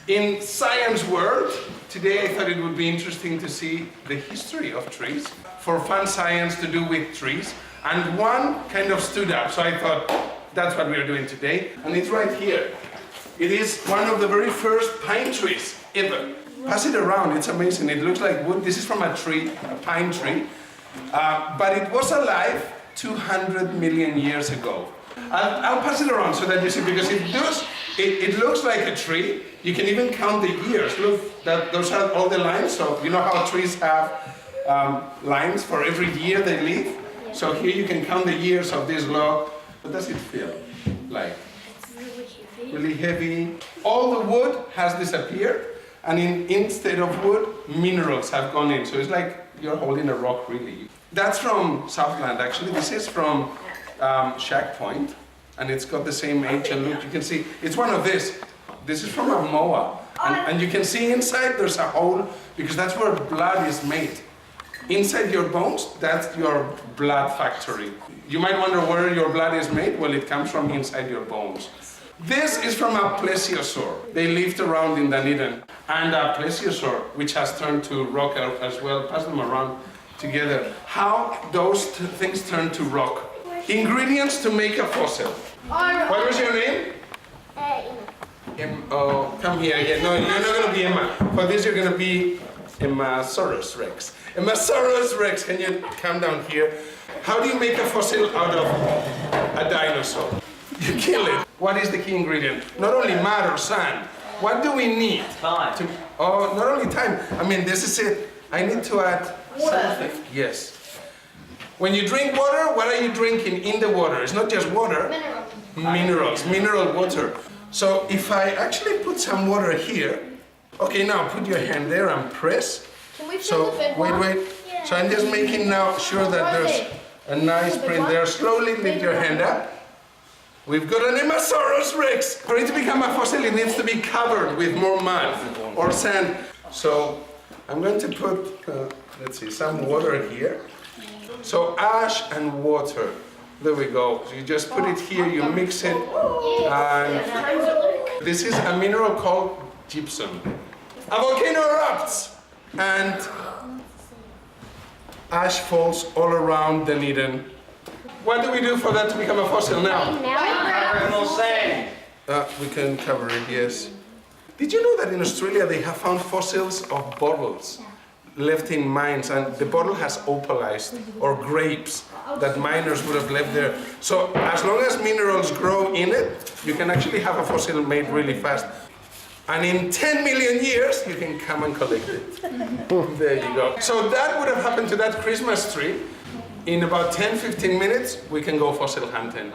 In science world, today I thought it would be interesting to see the history of trees for fun science to do with trees. And one kind of stood up, so I thought that's what we are doing today. And it's right here. It is one of the very first pine trees ever. Pass it around, it's amazing. It looks like wood. This is from a tree, a pine tree. But it was alive 200 million years ago. I'll pass it around so that you see, because it looks like a tree. You can even count the years. Look, those are all the lines. So you know how trees have lines for every year they live? So here you can count the years of this log. What does it feel like? It's really heavy. Really heavy. All the wood has disappeared, and instead of wood, minerals have gone in. So it's like you're holding a rock, really. That's from Southland, actually. This is from Shag Point, and it's got the same age. And look, you can see, it's one of this. This is from a moa. And you can see inside there's a hole, because that's where blood is made. Inside your bones, that's your blood factory. You might wonder where your blood is made. Well, it comes from inside your bones. This is from a plesiosaur. They lived around in Dunedin. And a plesiosaur, which has turned to rock as well. Pass them around together. How those things turn to rock. Ingredients to make a fossil. What was your name? Oh, come here. Yeah, no, you're not going to be Emma. For this, you're going to be Emmasaurus Rex. Emmasaurus Rex, can you come down here? How do you make a fossil out of a dinosaur? You kill it. What is the key ingredient? Not only mud or sand. What do we need? Time. Not only time. I mean, this is it. I need to add something. Yes. When you drink water, what are you drinking in the water? It's not just water. Minerals. Mineral water. So if I actually put some water here, okay, now put your hand there and press. Can we So, the big one? wait. Yeah. So I'm just making now sure that there's a nice print there. Slowly lift your hand up. We've got an Emmasaurus Rex. For it to become a fossil, it needs to be covered with more mud or sand. So I'm going to put, let's see, some water here. So ash and water. There we go. So you just put it here, you mix it. And this is a mineral called gypsum. A volcano erupts. And ash falls all around Dunedin. What do we do for that to become a fossil now? More sand. We can cover it, yes. Did you know that in Australia they have found fossils of bottles left in mines, and the bottle has opalized, or grapes that miners would have left there. So as long as minerals grow in it, you can actually have a fossil made really fast. And in 10 million years, you can come and collect it. There you go. So that would have happened to that Christmas tree. In about 10-15 minutes, we can go fossil hunting.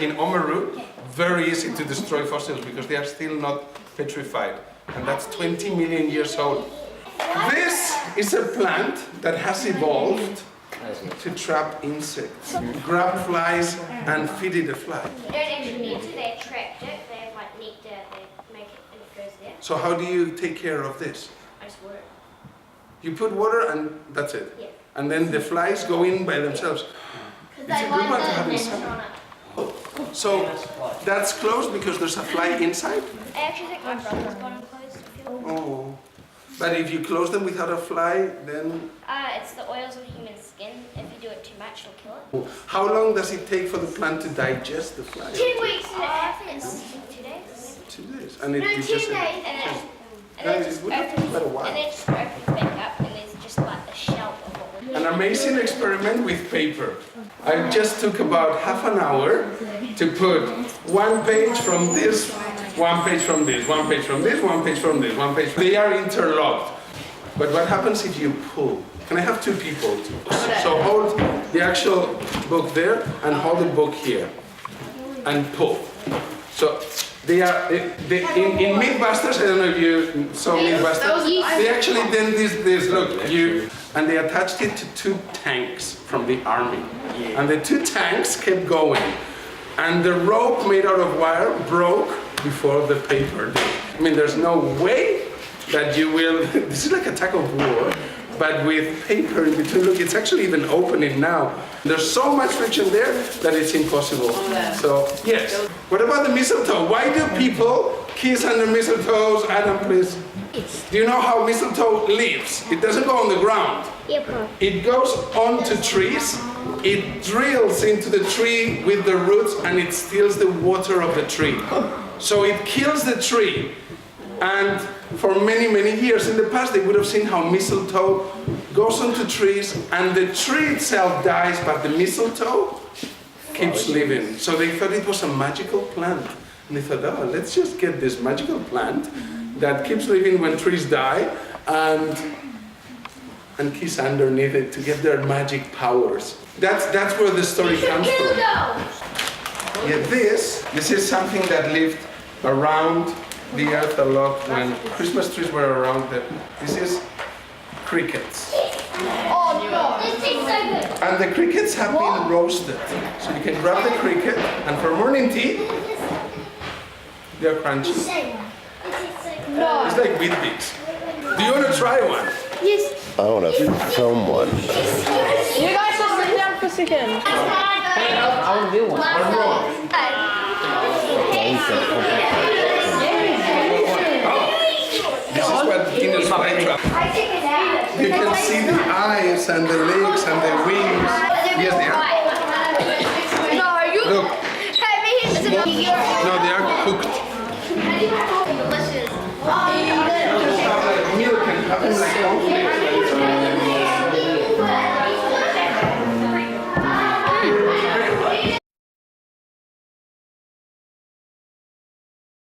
In Oamaru, very easy to destroy fossils because they are still not petrified. And that's 20 million years old. This is a plant that has evolved to trap insects. Grab flies and feed it a fly. You don't actually need to, they attract it, they have like nectar, they make it and it goes there. So how do you take care of this? I just water it. You put water and that's it? Yeah. And then the flies go in by themselves. Because It's a they good like one to the have nectar inside. on it. So that's closed because there's a fly inside? I actually think my brother's got them closed, I feel. Oh. But if you close them without a fly, then... It's the oils of human skin. If you do it too much, it'll kill it. How long does it take for the plant to digest the fly? 2 weeks and a half, it's 2 days. 2 days. And it No, 2 just... days, and then it just would have opens, quite a while. and then just opens back up, and there's just like a shell of it. An amazing experiment with paper. I just took about half an hour to put one page from this, one page from this, one page from this, one page from this, one page from... They are interlocked. But what happens if you pull? Can I have 2 people? So hold the actual book there and hold the book here and pull. So they are, in Mythbusters, I don't know if you saw Mythbusters, they actually did this, look, and they attached it to 2 tanks from the army. And the 2 tanks kept going. And the rope made out of wire broke before the paper did. I mean, there's no way that you will, this is like a tug of war, but with paper in between. Look, it's actually even opening now. There's so much friction there that it's impossible. So, yes. What about the mistletoe? Why do people Kiss under mistletoes. Adam, please. Do you know how mistletoe lives? It doesn't go on the ground. It goes onto trees. It drills into the tree with the roots and it steals the water of the tree. So it kills the tree. And for many, many years in the past, they would have seen how mistletoe goes onto trees and the tree itself dies, but the mistletoe keeps living. So they thought it was a magical plant. And they thought, oh, let's just get this magical plant that keeps living when trees die and kiss underneath it to get their magic powers. That's where the story comes from. Yeah, this is something that lived around the earth a lot when Christmas trees were around. This is crickets. Oh no, this tastes so good. And the crickets have been roasted. So you can grab the cricket and for morning tea, they're crunchy. No. It's like Weet-Bix. Do you want to try one? Yes. I want to film one. You guys just sit down for a second. I want to do one. This is what Venus flytrap. I take it out. You can see the eyes and the legs and the wings. Yes, they are. No, you. Look. Hey, me. No, they are cooked.